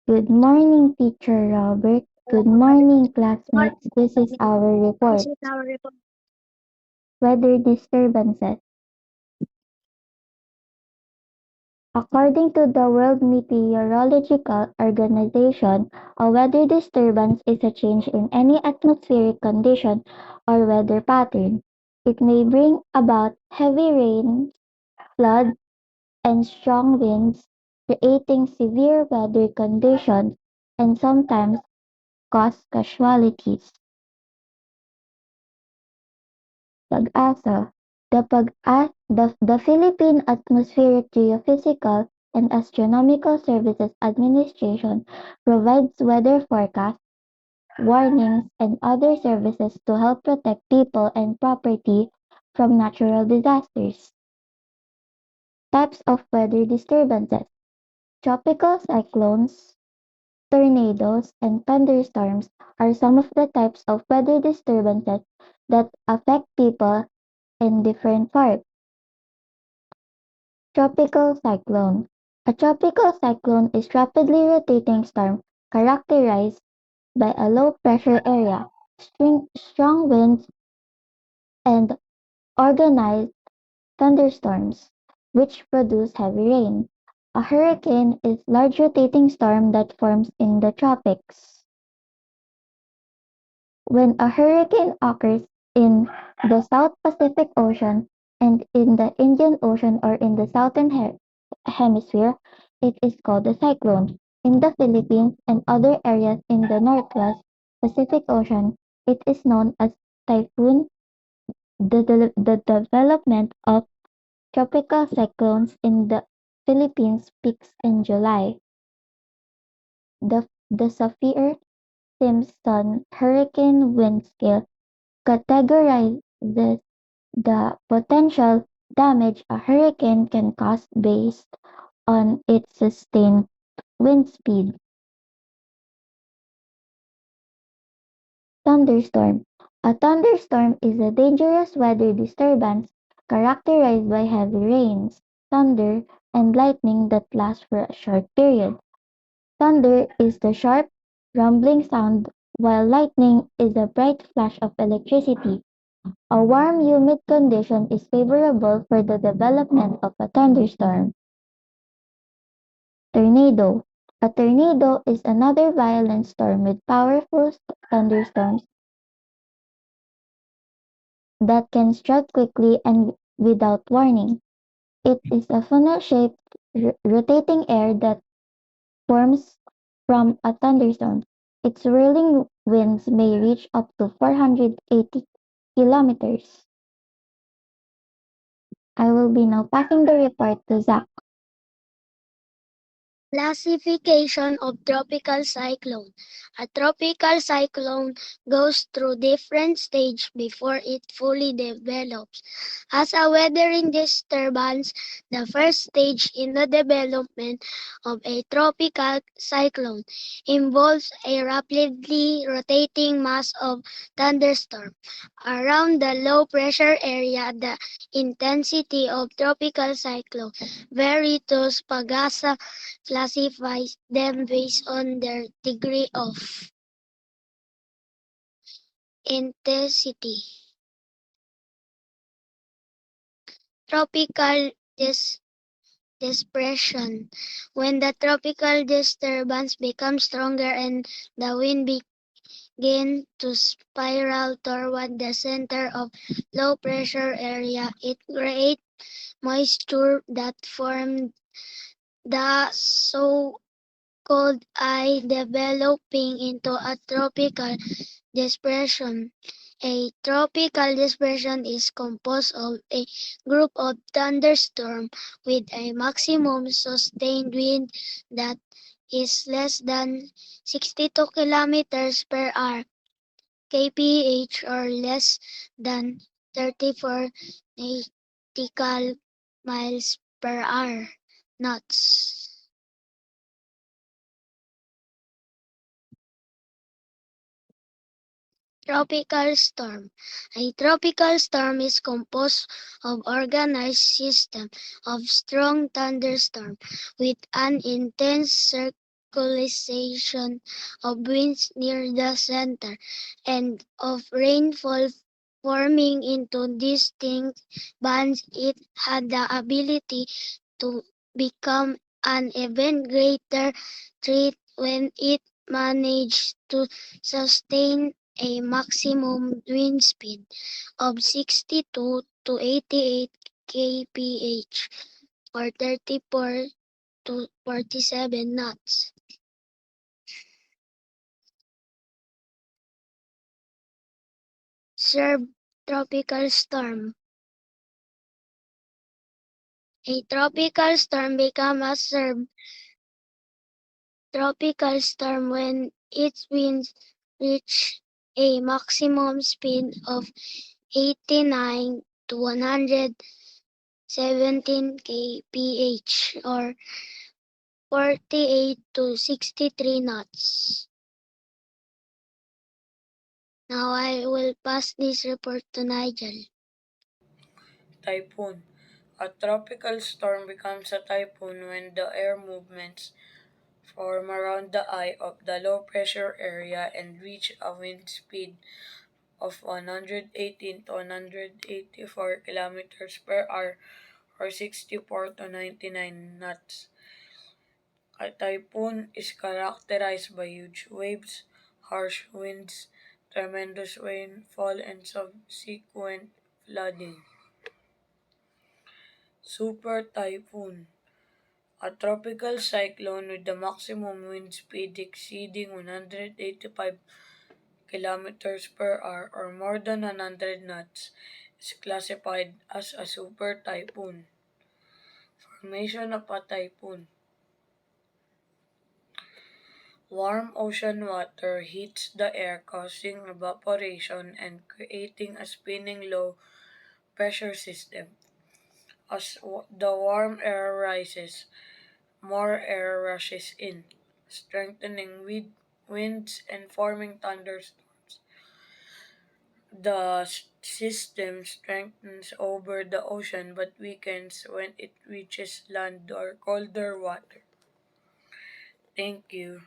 Good morning, Teacher Robert. Good morning, classmates. This is our report. Weather disturbances. According to the World Meteorological Organization, a weather disturbance is a change in any atmospheric condition or weather pattern. It may bring about heavy rain, floods, and strong winds, creating severe weather conditions and sometimes cause casualties. Pag-asa. The Philippine Atmospheric Geophysical and Astronomical Services Administration provides weather forecasts, warnings, and other services to help protect people and property from natural disasters. Types of weather disturbances. Tropical cyclones, tornadoes, and thunderstorms are some of the types of weather disturbances that affect people in different parts. Tropical cyclone. A tropical cyclone is rapidly rotating storm characterized by a low pressure area, strong winds, and organized thunderstorms, which produce heavy rain. A hurricane is large rotating storm that forms in the tropics. When a hurricane occurs in the South Pacific Ocean and in the Indian Ocean or in the southern hemisphere, it is called a cyclone. In the Philippines and other areas in the Northwest Pacific Ocean, it is known as typhoon. The development of tropical cyclones in the Philippines peaks in July. The Saffir-Simpson hurricane wind scale categorizes the potential damage a hurricane can cause based on its sustained wind speed. Thunderstorm. A thunderstorm is a dangerous weather disturbance characterized by heavy rains, thunder, and lightning that lasts for a short period. Thunder is the sharp, rumbling sound, while lightning is a bright flash of electricity. A warm, humid condition is favorable for the development of a thunderstorm. Tornado. A tornado is another violent storm with powerful thunderstorms that can strike quickly and without warning. It is a funnel-shaped rotating air that forms from a thunderstorm. Its whirling winds may reach up to 480 kilometers. I will be now passing the report to Zach. Classification of tropical cyclone. A tropical cyclone goes through different stages before it fully develops. As a weathering disturbance, the first stage in the development of a tropical cyclone involves a rapidly rotating mass of thunderstorm. Around the low pressure area, the intensity of tropical cyclone varies to Pagasa classifies them based on their degree of intensity. Tropical depression. When the tropical disturbance becomes stronger and the wind begins to spiral toward the center of low pressure area, it creates moisture that forms the so-called eye, developing into a tropical depression. A tropical depression is composed of a group of thunderstorms with a maximum sustained wind that is less than 62 kilometers per hour kph or less than 34 nautical miles per hour knots. Tropical storm. A tropical storm is composed of organized system of strong thunderstorms with an intense localization of winds near the center, and of rainfall forming into distinct bands. It had the ability to become an even greater threat when it managed to sustain a maximum wind speed of 62 to 88 kph, or 34 to 47 knots. Subtropical storm. A tropical storm becomes a subtropical storm when its winds reach a maximum speed of 89 to 117 kph, or 48 to 63 knots. Now I will pass this report to Nigel. Typhoon. A tropical storm becomes a typhoon when the air movements form around the eye of the low pressure area and reach a wind speed of 118 to 184 kilometers per hour, or 64 to 99 knots. A typhoon is characterized by huge waves, harsh winds, tremendous rainfall, and subsequent flooding. Super typhoon. A tropical cyclone with the maximum wind speed exceeding 185 kilometers per hour, or more than 100 knots is classified as a super typhoon. Formation of a typhoon. Warm ocean water heats the air, causing evaporation and creating a spinning low pressure system. As the warm air rises, more air rushes in, strengthening winds and forming thunderstorms. The system strengthens over the ocean but weakens when it reaches land or colder water. Thank you.